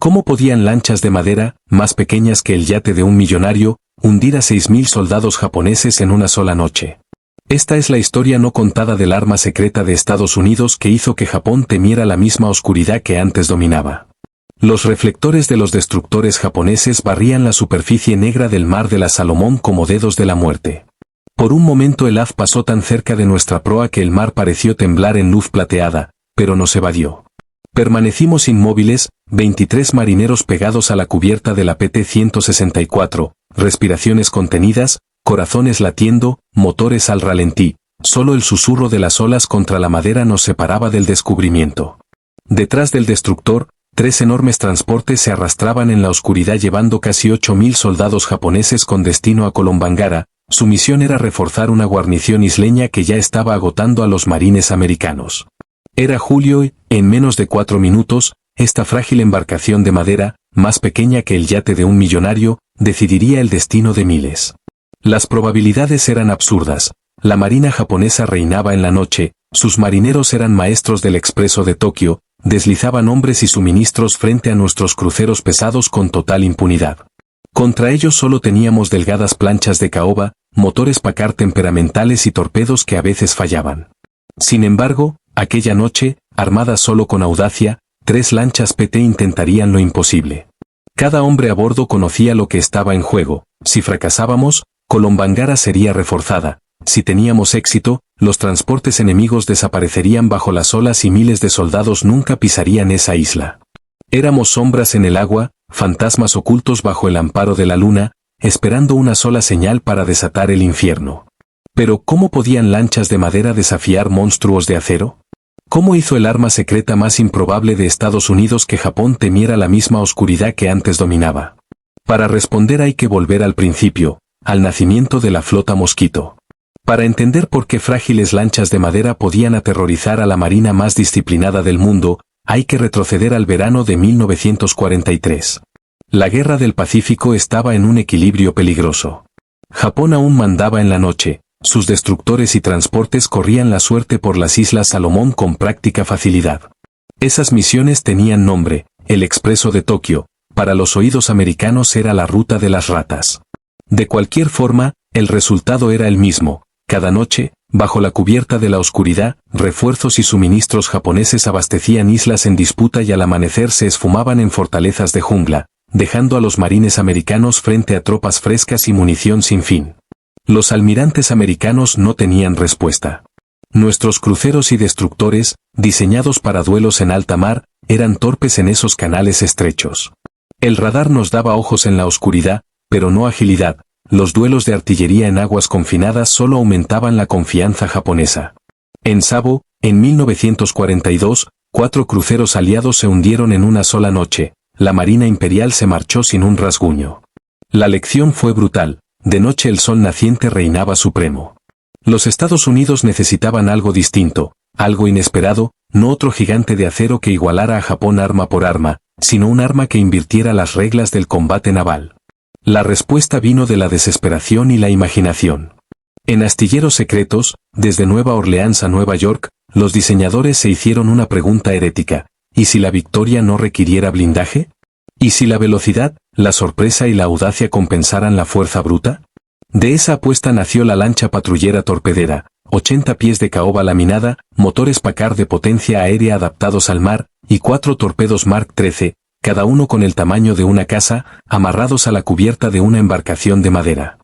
¿Cómo podían lanchas de madera, más pequeñas que el yate de un millonario, hundir a 6.000 soldados japoneses en una sola noche? Esta es la historia no contada del arma secreta de Estados Unidos que hizo que Japón temiera la misma oscuridad que antes dominaba. Los reflectores de los destructores japoneses barrían la superficie negra del mar de la Salomón como dedos de la muerte. Por un momento el haz pasó tan cerca de nuestra proa que el mar pareció temblar en luz plateada, pero nos evadió. Permanecimos inmóviles, 23 marineros pegados a la cubierta de la PT-164, respiraciones contenidas, corazones latiendo, motores al ralentí. Solo el susurro de las olas contra la madera nos separaba del descubrimiento. Detrás del destructor, 3 enormes transportes se arrastraban en la oscuridad llevando casi 8.000 soldados japoneses con destino a Kolombangara. Su misión era reforzar una guarnición isleña que ya estaba agotando a los marines americanos. Era julio y, en menos de 4 minutos, esta frágil embarcación de madera, más pequeña que el yate de un millonario, decidiría el destino de miles. Las probabilidades eran absurdas. La marina japonesa reinaba en la noche, sus marineros eran maestros del expreso de Tokio, deslizaban hombres y suministros frente a nuestros cruceros pesados con total impunidad. Contra ellos solo teníamos delgadas planchas de caoba, motores Packard temperamentales y torpedos que a veces fallaban. Sin embargo, aquella noche, armadas solo con audacia, 3 lanchas PT intentarían lo imposible. Cada hombre a bordo conocía lo que estaba en juego. Si fracasábamos, Kolombangara sería reforzada. Si teníamos éxito, los transportes enemigos desaparecerían bajo las olas y miles de soldados nunca pisarían esa isla. Éramos sombras en el agua, fantasmas ocultos bajo el amparo de la luna, esperando una sola señal para desatar el infierno. Pero ¿cómo podían lanchas de madera desafiar monstruos de acero? ¿Cómo hizo el arma secreta más improbable de Estados Unidos que Japón temiera la misma oscuridad que antes dominaba? Para responder hay que volver al principio, al nacimiento de la flota Mosquito. Para entender por qué frágiles lanchas de madera podían aterrorizar a la marina más disciplinada del mundo, hay que retroceder al verano de 1943. La Guerra del Pacífico estaba en un equilibrio peligroso. Japón aún mandaba en la noche, sus destructores y transportes corrían la suerte por las Islas Salomón con práctica facilidad. Esas misiones tenían nombre, el Expreso de Tokio, para los oídos americanos era la ruta de las ratas. De cualquier forma, el resultado era el mismo. Cada noche, bajo la cubierta de la oscuridad, refuerzos y suministros japoneses abastecían islas en disputa y al amanecer se esfumaban en fortalezas de jungla, dejando a los marines americanos frente a tropas frescas y munición sin fin. Los almirantes americanos no tenían respuesta. Nuestros cruceros y destructores, diseñados para duelos en alta mar, eran torpes en esos canales estrechos. El radar nos daba ojos en la oscuridad, pero no agilidad. Los duelos de artillería en aguas confinadas solo aumentaban la confianza japonesa. En Savo, en 1942, 4 cruceros aliados se hundieron en una sola noche. La Marina Imperial se marchó sin un rasguño. La lección fue brutal. De noche el sol naciente reinaba supremo. Los Estados Unidos necesitaban algo distinto, algo inesperado, no otro gigante de acero que igualara a Japón arma por arma, sino un arma que invirtiera las reglas del combate naval. La respuesta vino de la desesperación y la imaginación. En astilleros secretos, desde Nueva Orleans a Nueva York, los diseñadores se hicieron una pregunta herética: ¿y si la victoria no requiriera blindaje? ¿Y si la velocidad, la sorpresa y la audacia compensaran la fuerza bruta? De esa apuesta nació la lancha patrullera torpedera, 80 pies de caoba laminada, motores Packard de potencia aérea adaptados al mar, y 4 torpedos Mark 13, cada uno con el tamaño de una casa, amarrados a la cubierta de una embarcación de madera.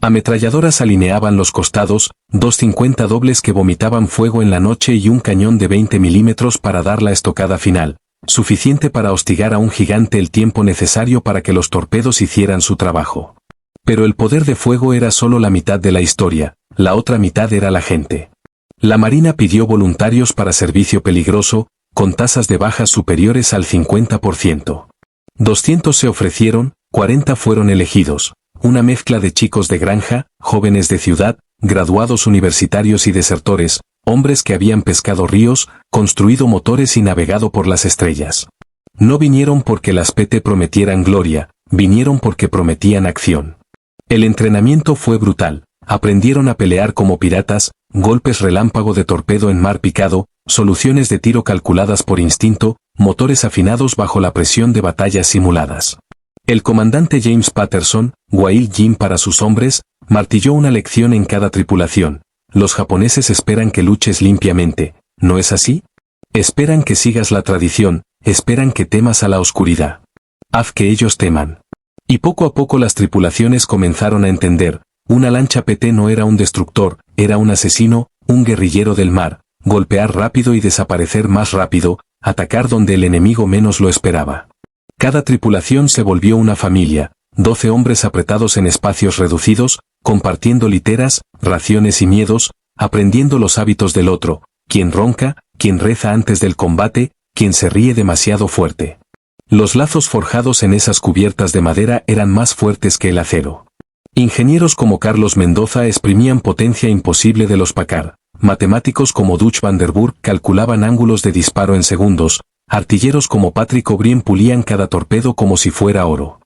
Ametralladoras alineaban los costados, 250 dobles que vomitaban fuego en la noche y un cañón de 20 milímetros para dar la estocada final, suficiente para hostigar a un gigante el tiempo necesario para que los torpedos hicieran su trabajo. Pero el poder de fuego era solo la mitad de la historia, la otra mitad era la gente. La Marina pidió voluntarios para servicio peligroso, con tasas de bajas superiores al 50%. 200 se ofrecieron, 40 fueron elegidos, una mezcla de chicos de granja, jóvenes de ciudad, graduados universitarios y desertores, hombres que habían pescado ríos, construido motores y navegado por las estrellas. No vinieron porque las PT prometieran gloria, vinieron porque prometían acción. El entrenamiento fue brutal, aprendieron a pelear como piratas, golpes relámpago de torpedo en mar picado, soluciones de tiro calculadas por instinto, motores afinados bajo la presión de batallas simuladas. El comandante James Patterson, Wild Jim para sus hombres, martilló una lección en cada tripulación. Los japoneses esperan que luches limpiamente, ¿no es así? Esperan que sigas la tradición, esperan que temas a la oscuridad. Haz que ellos teman. Y poco a poco las tripulaciones comenzaron a entender, una lancha PT no era un destructor, era un asesino, un guerrillero del mar, golpear rápido y desaparecer más rápido, atacar donde el enemigo menos lo esperaba. Cada tripulación se volvió una familia, 12 hombres apretados en espacios reducidos, compartiendo literas, raciones y miedos, aprendiendo los hábitos del otro, quien ronca, quien reza antes del combate, quien se ríe demasiado fuerte. Los lazos forjados en esas cubiertas de madera eran más fuertes que el acero. Ingenieros como Carlos Mendoza exprimían potencia imposible de los Packard. Matemáticos como Dutch van der Burg calculaban ángulos de disparo en segundos. Artilleros como Patrick O'Brien pulían cada torpedo como si fuera oro.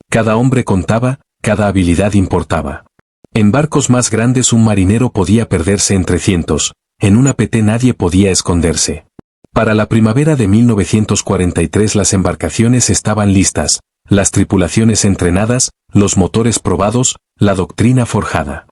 Cada hombre contaba, cada habilidad importaba. En barcos más grandes un marinero podía perderse entre cientos. En una PT nadie podía esconderse. Para la primavera de 1943 las embarcaciones estaban listas, las tripulaciones entrenadas, los motores probados, la doctrina forjada.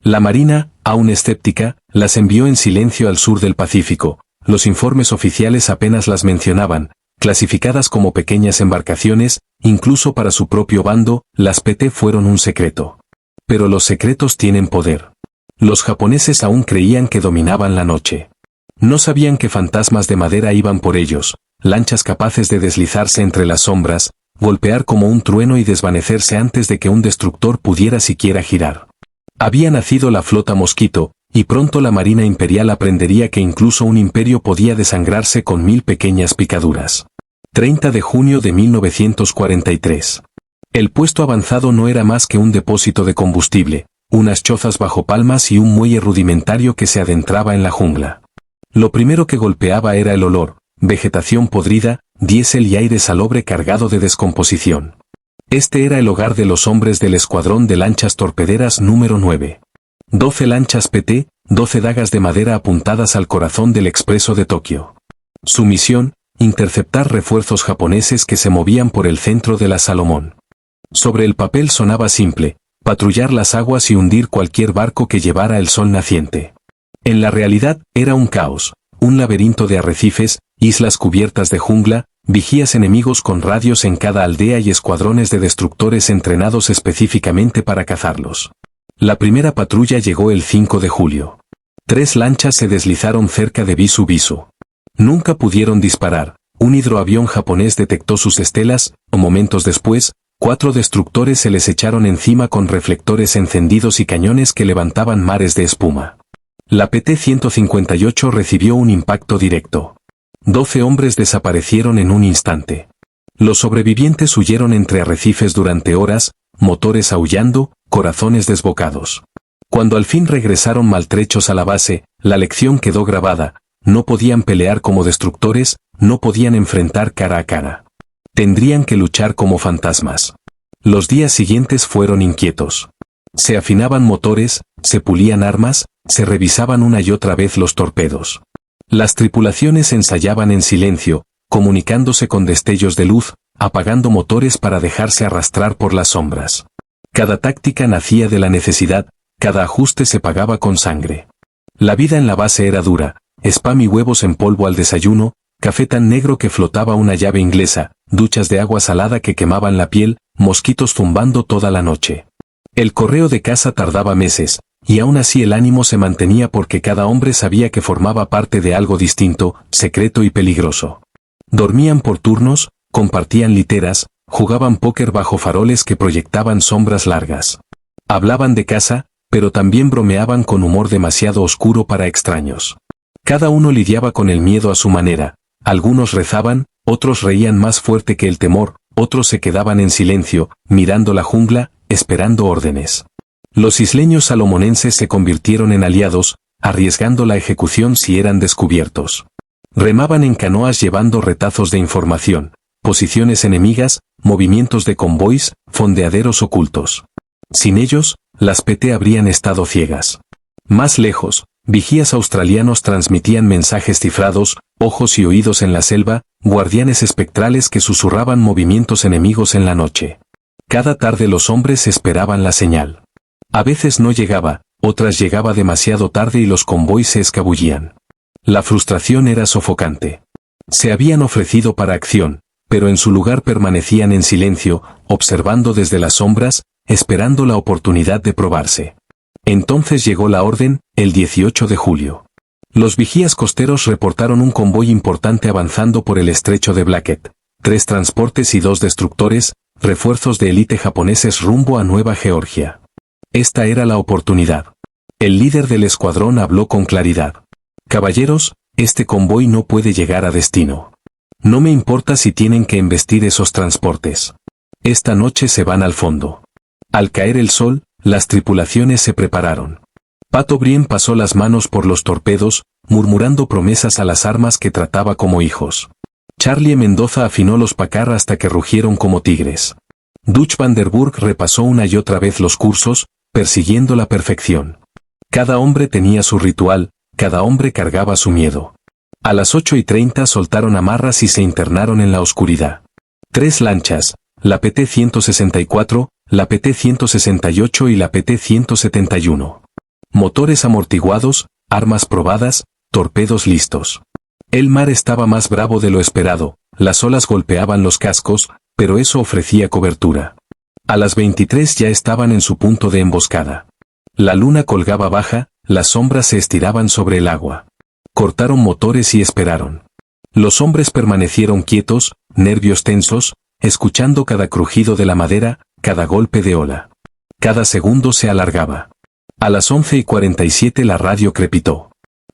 La Marina, aún escéptica, las envió en silencio al sur del Pacífico. Los informes oficiales apenas las mencionaban, clasificadas como pequeñas embarcaciones, incluso para su propio bando, las PT fueron un secreto. Pero los secretos tienen poder. Los japoneses aún creían que dominaban la noche. No sabían que fantasmas de madera iban por ellos, lanchas capaces de deslizarse entre las sombras, golpear como un trueno y desvanecerse antes de que un destructor pudiera siquiera girar. Había nacido la flota Mosquito, y pronto la Marina Imperial aprendería que incluso un imperio podía desangrarse con 1000 pequeñas picaduras. 30 de junio de 1943. El puesto avanzado no era más que un depósito de combustible, unas chozas bajo palmas y un muelle rudimentario que se adentraba en la jungla. Lo primero que golpeaba era el olor, vegetación podrida, diésel y aire salobre cargado de descomposición. Este era el hogar de los hombres del escuadrón de lanchas torpederas número 9. 12 lanchas PT, 12 dagas de madera apuntadas al corazón del expreso de Tokio. Su misión, interceptar refuerzos japoneses que se movían por el centro de la Salomón. Sobre el papel sonaba simple, patrullar las aguas y hundir cualquier barco que llevara el sol naciente. En la realidad, era un caos, un laberinto de arrecifes, islas cubiertas de jungla, vigías enemigos con radios en cada aldea y escuadrones de destructores entrenados específicamente para cazarlos. La primera patrulla llegó el 5 de julio. 3 lanchas se deslizaron cerca de Bisu Bisu. Nunca pudieron disparar, un hidroavión japonés detectó sus estelas, o momentos después, 4 destructores se les echaron encima con reflectores encendidos y cañones que levantaban mares de espuma. La PT-158 recibió un impacto directo. 12 hombres desaparecieron en un instante. Los sobrevivientes huyeron entre arrecifes durante horas, motores aullando, corazones desbocados. Cuando al fin regresaron maltrechos a la base, la lección quedó grabada, no podían pelear como destructores, no podían enfrentar cara a cara. Tendrían que luchar como fantasmas. Los días siguientes fueron inquietos. Se afinaban motores, se pulían armas, se revisaban una y otra vez los torpedos. Las tripulaciones ensayaban en silencio, comunicándose con destellos de luz, apagando motores para dejarse arrastrar por las sombras. Cada táctica nacía de la necesidad, cada ajuste se pagaba con sangre. La vida en la base era dura, spam y huevos en polvo al desayuno, café tan negro que flotaba una llave inglesa, duchas de agua salada que quemaban la piel, mosquitos zumbando toda la noche. El correo de casa tardaba meses, y aún así el ánimo se mantenía porque cada hombre sabía que formaba parte de algo distinto, secreto y peligroso. Dormían por turnos, compartían literas, jugaban póker bajo faroles que proyectaban sombras largas. Hablaban de casa, pero también bromeaban con humor demasiado oscuro para extraños. Cada uno lidiaba con el miedo a su manera, algunos rezaban, otros reían más fuerte que el temor, otros se quedaban en silencio, mirando la jungla, esperando órdenes. Los isleños salomonenses se convirtieron en aliados, arriesgando la ejecución si eran descubiertos. Remaban en canoas llevando retazos de información, posiciones enemigas, movimientos de convoys, fondeaderos ocultos. Sin ellos, las PT habrían estado ciegas. Más lejos, vigías australianos transmitían mensajes cifrados, ojos y oídos en la selva, guardianes espectrales que susurraban movimientos enemigos en la noche. Cada tarde los hombres esperaban la señal. A veces no llegaba, otras llegaba demasiado tarde y los convoys se escabullían. La frustración era sofocante. Se habían ofrecido para acción, pero en su lugar permanecían en silencio, observando desde las sombras, esperando la oportunidad de probarse. Entonces llegó la orden, el 18 de julio. Los vigías costeros reportaron un convoy importante avanzando por el estrecho de Blackett, 3 transportes y 2 destructores, refuerzos de élite japoneses rumbo a Nueva Georgia. Esta era la oportunidad. El líder del escuadrón habló con claridad. Caballeros, este convoy no puede llegar a destino. No me importa si tienen que embestir esos transportes. Esta noche se van al fondo. Al caer el sol, las tripulaciones se prepararon. Pat O'Brien pasó las manos por los torpedos, murmurando promesas a las armas que trataba como hijos. Charlie Mendoza afinó los Packard hasta que rugieron como tigres. Dutch Vanderburg repasó una y otra vez los cursos, persiguiendo la perfección. Cada hombre tenía su ritual, cada hombre cargaba su miedo. A las 8:30 soltaron amarras y se internaron en la oscuridad. 3 lanchas, la PT-164, la PT-168 y la PT-171. Motores amortiguados, armas probadas, torpedos listos. El mar estaba más bravo de lo esperado, las olas golpeaban los cascos, pero eso ofrecía cobertura. A las 23 ya estaban en su punto de emboscada. La luna colgaba baja, las sombras se estiraban sobre el agua. Cortaron motores y esperaron. Los hombres permanecieron quietos, nervios tensos, escuchando cada crujido de la madera, cada golpe de ola. Cada segundo se alargaba. A las 11:47 la radio crepitó.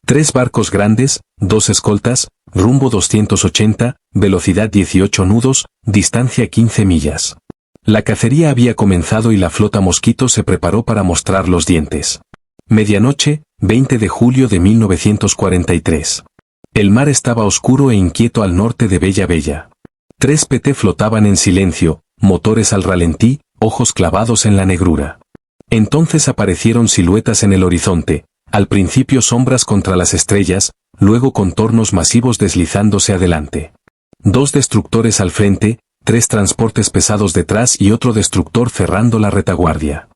3 barcos grandes, 2 escoltas, rumbo 280, velocidad 18 nudos, distancia 15 millas. La cacería había comenzado y la flota Mosquito se preparó para mostrar los dientes. Medianoche, 20 de julio de 1943. El mar estaba oscuro e inquieto al norte de Bella Bella. 3 PT flotaban en silencio, motores al ralentí, ojos clavados en la negrura. Entonces aparecieron siluetas en el horizonte, al principio sombras contra las estrellas, luego contornos masivos deslizándose adelante. 2 destructores al frente, 3 transportes pesados detrás y otro destructor cerrando la retaguardia.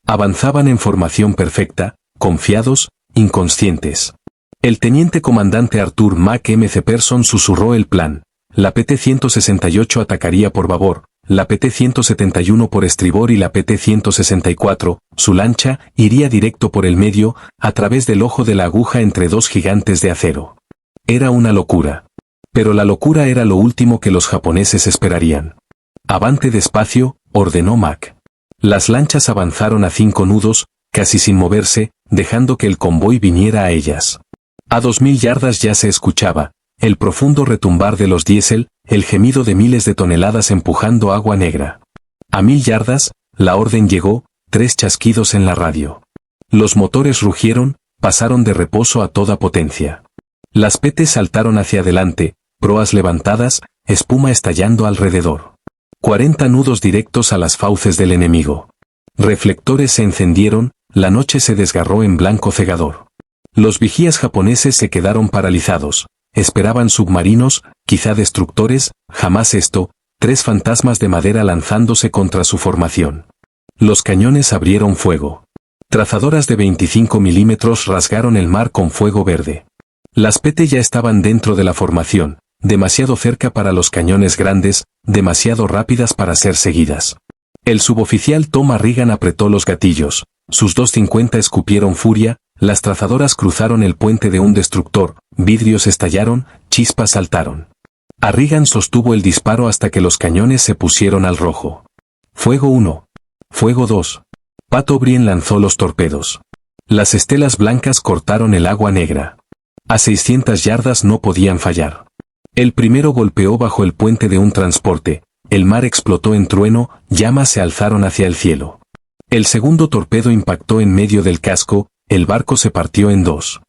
Avanzaban en formación perfecta, confiados, inconscientes. El teniente comandante Arthur McMcPherson susurró el plan. La PT-168 atacaría por babor, la PT-171 por estribor y la PT-164, su lancha, iría directo por el medio, a través del ojo de la aguja entre 2 gigantes de acero. Era una locura. Pero la locura era lo último que los japoneses esperarían. Avante despacio, ordenó Mac. Las lanchas avanzaron a 5 nudos, casi sin moverse, dejando que el convoy viniera a ellas. A 2000 yardas ya se escuchaba el profundo retumbar de los diésel, el gemido de miles de toneladas empujando agua negra. A 1000 yardas, la orden llegó, 3 chasquidos en la radio. Los motores rugieron, pasaron de reposo a toda potencia. Las petes saltaron hacia adelante, proas levantadas, espuma estallando alrededor. 40 nudos directos a las fauces del enemigo. Reflectores se encendieron, la noche se desgarró en blanco cegador. Los vigías japoneses se quedaron paralizados. Esperaban submarinos, quizá destructores, jamás esto, 3 fantasmas de madera lanzándose contra su formación. Los cañones abrieron fuego. Trazadoras de 25 milímetros rasgaron el mar con fuego verde. Las PT ya estaban dentro de la formación, demasiado cerca para los cañones grandes, demasiado rápidas para ser seguidas. El suboficial Tom Reagan apretó los gatillos, sus 250 escupieron furia, las trazadoras cruzaron el puente de un destructor, vidrios estallaron, chispas saltaron. Reagan sostuvo el disparo hasta que los cañones se pusieron al rojo. Fuego 1. Fuego 2. Pat O'Brien lanzó los torpedos. Las estelas blancas cortaron el agua negra. A 600 yardas no podían fallar. El primero golpeó bajo el puente de un transporte, el mar explotó en trueno, llamas se alzaron hacia el cielo. El segundo torpedo impactó en medio del casco, el barco se partió en 2.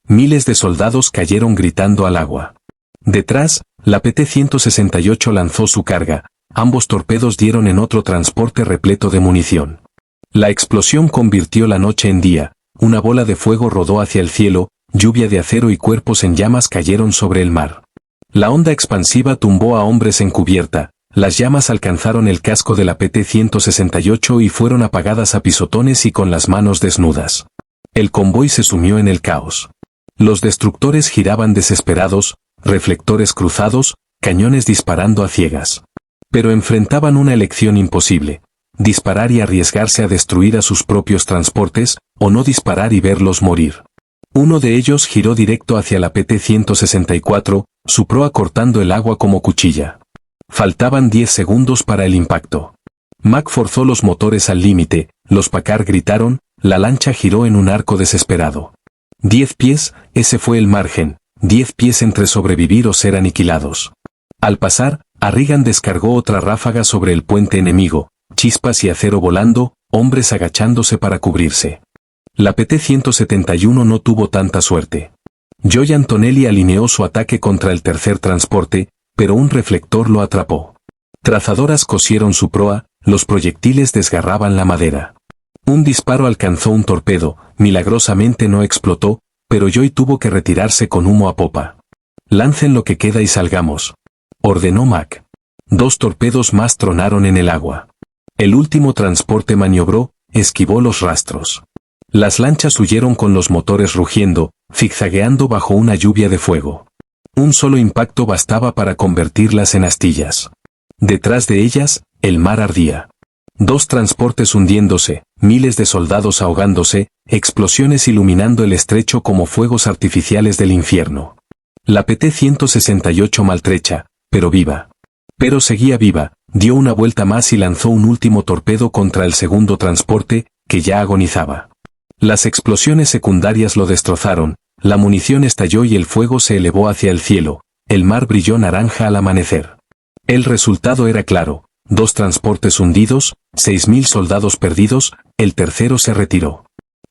Miles de soldados cayeron gritando al agua. Detrás, la PT-168 lanzó su carga, ambos torpedos dieron en otro transporte repleto de munición. La explosión convirtió la noche en día, una bola de fuego rodó hacia el cielo, lluvia de acero y cuerpos en llamas cayeron sobre el mar. La onda expansiva tumbó a hombres en cubierta, las llamas alcanzaron el casco de la PT-168 y fueron apagadas a pisotones y con las manos desnudas. El convoy se sumió en el caos. Los destructores giraban desesperados, reflectores cruzados, cañones disparando a ciegas. Pero enfrentaban una elección imposible: disparar y arriesgarse a destruir a sus propios transportes, o no disparar y verlos morir. Uno de ellos giró directo hacia la PT-164, su proa cortando el agua como cuchilla. Faltaban 10 segundos para el impacto. Mac forzó los motores al límite, los Packard gritaron, la lancha giró en un arco desesperado. 10 pies, ese fue el margen, 10 pies entre sobrevivir o ser aniquilados. Al pasar, Harrigan descargó otra ráfaga sobre el puente enemigo, chispas y acero volando, hombres agachándose para cubrirse. La PT-171 no tuvo tanta suerte. Joy Antonelli alineó su ataque contra el tercer transporte, pero un reflector lo atrapó. Trazadoras cosieron su proa, los proyectiles desgarraban la madera. Un disparo alcanzó un torpedo, milagrosamente no explotó, pero Joy tuvo que retirarse con humo a popa. «Lancen lo que queda y salgamos», ordenó Mac. 2 torpedos más tronaron en el agua. El último transporte maniobró, esquivó los rastros. Las lanchas huyeron con los motores rugiendo, zigzagueando bajo una lluvia de fuego. Un solo impacto bastaba para convertirlas en astillas. Detrás de ellas, el mar ardía. 2 transportes hundiéndose, miles de soldados ahogándose, explosiones iluminando el estrecho como fuegos artificiales del infierno. La PT-168 maltrecha, pero viva. Pero seguía viva, dio una vuelta más y lanzó un último torpedo contra el segundo transporte, que ya agonizaba. Las explosiones secundarias lo destrozaron, la munición estalló y el fuego se elevó hacia el cielo, el mar brilló naranja al amanecer. El resultado era claro: 2 transportes hundidos, 6.000 soldados perdidos, el tercero se retiró.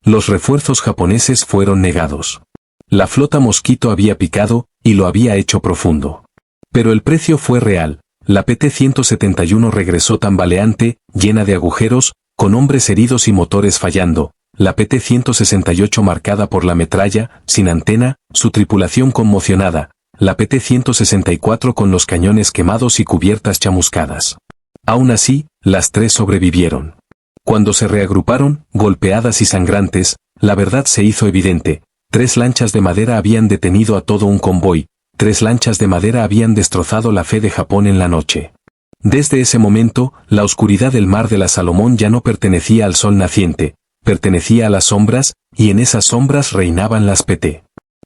Los refuerzos japoneses fueron negados. La flota Mosquito había picado, y lo había hecho profundo. Pero el precio fue real. La PT-171 regresó tambaleante, llena de agujeros, con hombres heridos y motores fallando. La PT-168 marcada por la metralla, sin antena, su tripulación conmocionada. La PT-164 con los cañones quemados y cubiertas chamuscadas. Aún así, las 3 sobrevivieron. Cuando se reagruparon, golpeadas y sangrantes, la verdad se hizo evidente: 3 lanchas de madera habían detenido a todo un convoy, 3 lanchas de madera habían destrozado la fe de Japón en la noche. Desde ese momento, la oscuridad del mar de la Salomón ya no pertenecía al sol naciente, pertenecía a las sombras, y en esas sombras reinaban las PT.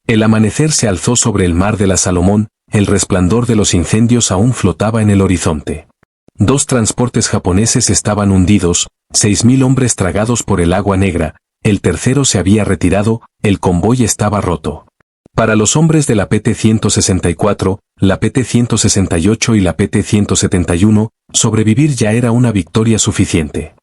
El amanecer se alzó sobre el mar de la Salomón, el resplandor de los incendios aún flotaba en el horizonte. 2 transportes japoneses estaban hundidos, 6.000 hombres tragados por el agua negra, el tercero se había retirado, el convoy estaba roto. Para los hombres de la PT-164, la PT-168 y la PT-171, sobrevivir ya era una victoria suficiente.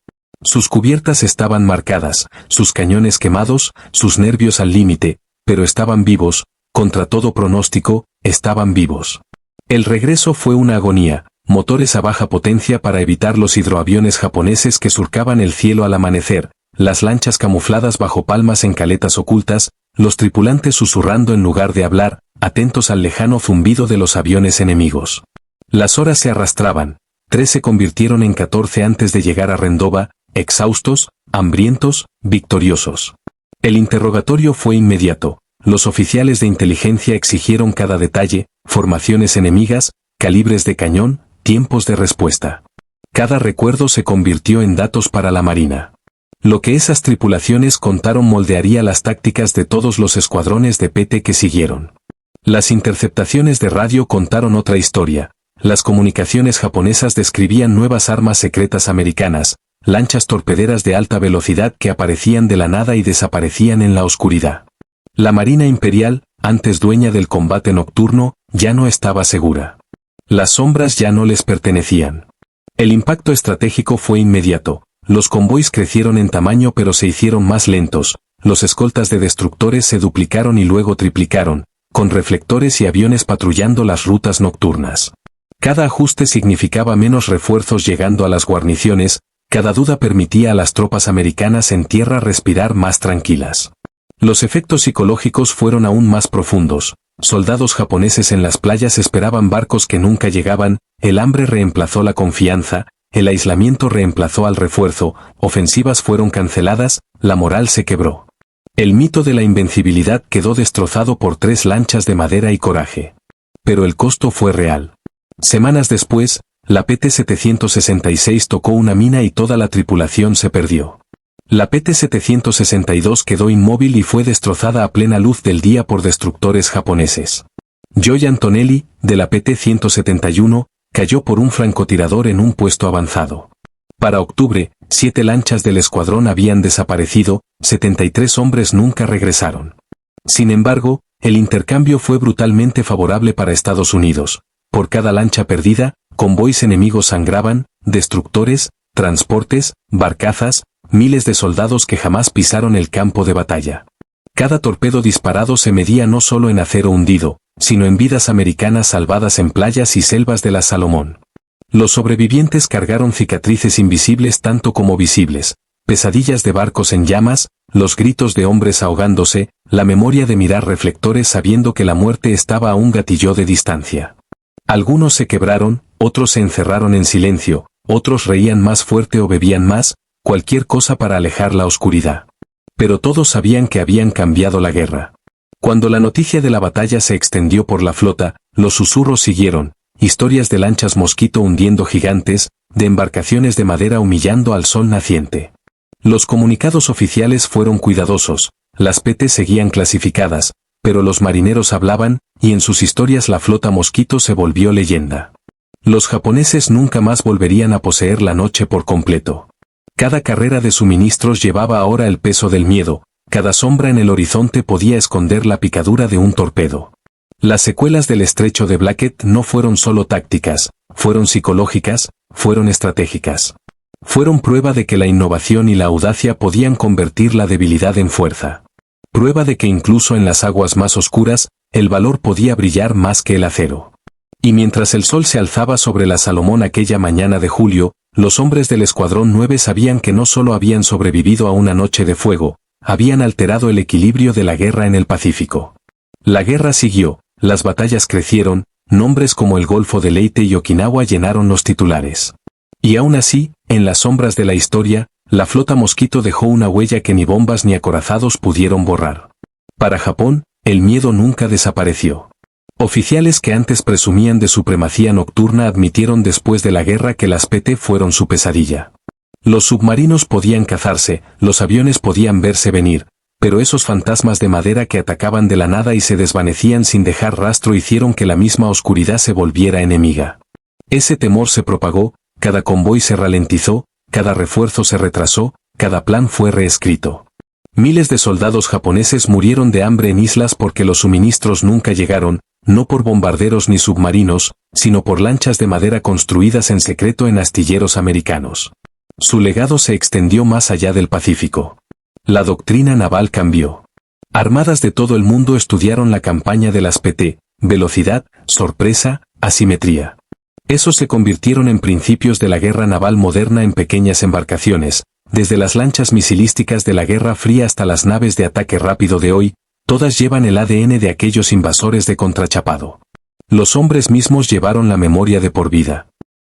Sus cubiertas estaban marcadas, sus cañones quemados, sus nervios al límite, pero estaban vivos, contra todo pronóstico, estaban vivos. El regreso fue una agonía, motores a baja potencia para evitar los hidroaviones japoneses que surcaban el cielo al amanecer, las lanchas camufladas bajo palmas en caletas ocultas, los tripulantes susurrando en lugar de hablar, atentos al lejano zumbido de los aviones enemigos. Las horas se arrastraban, 3 se convirtieron en 14 antes de llegar a Rendova, exhaustos, hambrientos, victoriosos. El interrogatorio fue inmediato. Los oficiales de inteligencia exigieron cada detalle: formaciones enemigas, calibres de cañón, tiempos de respuesta. Cada recuerdo se convirtió en datos para la Marina. Lo que esas tripulaciones contaron moldearía las tácticas de todos los escuadrones de PT que siguieron. Las interceptaciones de radio contaron otra historia. Las comunicaciones japonesas describían nuevas armas secretas americanas, lanchas torpederas de alta velocidad que aparecían de la nada y desaparecían en la oscuridad. La Marina Imperial, antes dueña del combate nocturno, ya no estaba segura. Las sombras ya no les pertenecían. El impacto estratégico fue inmediato. Los convoys crecieron en tamaño pero se hicieron más lentos, los escoltas de destructores se duplicaron y luego triplicaron, con reflectores y aviones patrullando las rutas nocturnas. Cada ajuste significaba menos refuerzos llegando a las guarniciones, cada duda permitía a las tropas americanas en tierra respirar más tranquilas. Los efectos psicológicos fueron aún más profundos. Soldados japoneses en las playas esperaban barcos que nunca llegaban, el hambre reemplazó la confianza, el aislamiento reemplazó al refuerzo, ofensivas fueron canceladas, la moral se quebró. El mito de la invencibilidad quedó destrozado por 3 lanchas de madera y coraje. Pero el costo fue real. Semanas después, la PT-766 tocó una mina y toda la tripulación se perdió. La PT-762 quedó inmóvil y fue destrozada a plena luz del día por destructores japoneses. Joy Antonelli, de la PT-171, cayó por un francotirador en un puesto avanzado. Para octubre, 7 lanchas del escuadrón habían desaparecido, 73 hombres nunca regresaron. Sin embargo, el intercambio fue brutalmente favorable para Estados Unidos. Por cada lancha perdida, convoys enemigos sangraban, destructores, transportes, barcazas, miles de soldados que jamás pisaron el campo de batalla. Cada torpedo disparado se medía no solo en acero hundido, sino en vidas americanas salvadas en playas y selvas de la Salomón. Los sobrevivientes cargaron cicatrices invisibles tanto como visibles, pesadillas de barcos en llamas, los gritos de hombres ahogándose, la memoria de mirar reflectores sabiendo que la muerte estaba a un gatillo de distancia. Algunos se quebraron, otros se encerraron en silencio, otros reían más fuerte o bebían más, cualquier cosa para alejar la oscuridad. Pero todos sabían que habían cambiado la guerra. Cuando la noticia de la batalla se extendió por la flota, los susurros siguieron, historias de lanchas mosquito hundiendo gigantes, de embarcaciones de madera humillando al sol naciente. Los comunicados oficiales fueron cuidadosos, las PT seguían clasificadas, pero los marineros hablaban, y en sus historias la flota mosquito se volvió leyenda. Los japoneses nunca más volverían a poseer la noche por completo. Cada carrera de suministros llevaba ahora el peso del miedo, cada sombra en el horizonte podía esconder la picadura de un torpedo. Las secuelas del estrecho de Blackett no fueron solo tácticas, fueron psicológicas, fueron estratégicas. Fueron prueba de que la innovación y la audacia podían convertir la debilidad en fuerza. Prueba de que incluso en las aguas más oscuras, el valor podía brillar más que el acero. Y mientras el sol se alzaba sobre la Salomón aquella mañana de julio, los hombres del Escuadrón 9 sabían que no solo habían sobrevivido a una noche de fuego, habían alterado el equilibrio de la guerra en el Pacífico. La guerra siguió, las batallas crecieron, nombres como el Golfo de Leyte y Okinawa llenaron los titulares. Y aún así, en las sombras de la historia, la flota mosquito dejó una huella que ni bombas ni acorazados pudieron borrar. Para Japón, el miedo nunca desapareció. Oficiales que antes presumían de supremacía nocturna admitieron después de la guerra que las PT fueron su pesadilla. Los submarinos podían cazarse, los aviones podían verse venir, pero esos fantasmas de madera que atacaban de la nada y se desvanecían sin dejar rastro hicieron que la misma oscuridad se volviera enemiga. Ese temor se propagó, cada convoy se ralentizó, cada refuerzo se retrasó, cada plan fue reescrito. Miles de soldados japoneses murieron de hambre en islas porque los suministros nunca llegaron, no por bombarderos ni submarinos, sino por lanchas de madera construidas en secreto en astilleros americanos. Su legado se extendió más allá del Pacífico. La doctrina naval cambió. Armadas de todo el mundo estudiaron la campaña de las PT, velocidad, sorpresa, asimetría. Esos se convirtieron en principios de la guerra naval moderna en pequeñas embarcaciones, desde las lanchas misilísticas de la Guerra Fría hasta las naves de ataque rápido de hoy, todas llevan el ADN de aquellos invasores de contrachapado. Los hombres mismos llevaron la memoria de por vida.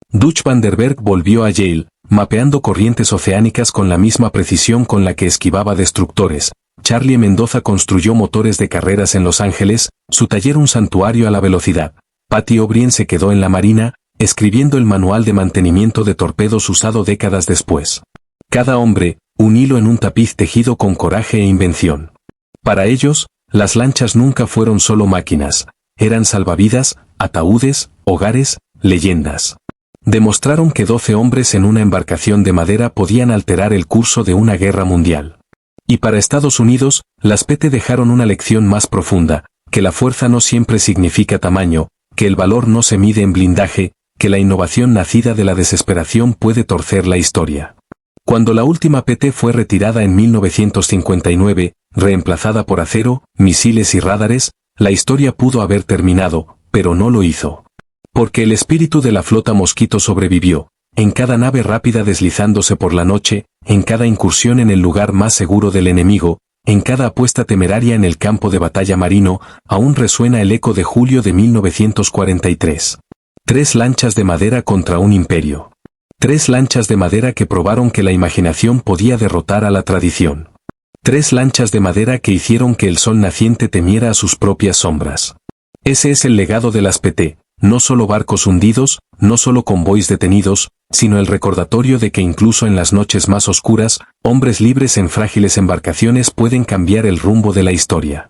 Dutch van der Berg volvió a Yale, mapeando corrientes oceánicas con la misma precisión con la que esquivaba destructores. Charlie Mendoza construyó motores de carreras en Los Ángeles, su taller un santuario a la velocidad. Patty O'Brien se quedó en la Marina, escribiendo el manual de mantenimiento de torpedos usado décadas después. Cada hombre, un hilo en un tapiz tejido con coraje e invención. Para ellos, las lanchas nunca fueron solo máquinas, eran salvavidas, ataúdes, hogares, leyendas. Demostraron que 12 hombres en una embarcación de madera podían alterar el curso de una guerra mundial. Y para Estados Unidos, las PT dejaron una lección más profunda, que la fuerza no siempre significa tamaño, que el valor no se mide en blindaje, que la innovación nacida de la desesperación puede torcer la historia. Cuando la última PT fue retirada en 1959, reemplazada por acero, misiles y radares, la historia pudo haber terminado, pero no lo hizo. Porque el espíritu de la flota mosquito sobrevivió, en cada nave rápida deslizándose por la noche, en cada incursión en el lugar más seguro del enemigo, En cada apuesta temeraria en el campo de batalla marino, aún resuena el eco de julio de 1943. 3 lanchas de madera contra un imperio. 3 lanchas de madera que probaron que la imaginación podía derrotar a la tradición. 3 lanchas de madera que hicieron que el sol naciente temiera a sus propias sombras. Ese es el legado de las PT, no solo barcos hundidos, no solo convoys detenidos, sino el recordatorio de que incluso en las noches más oscuras, hombres libres en frágiles embarcaciones pueden cambiar el rumbo de la historia.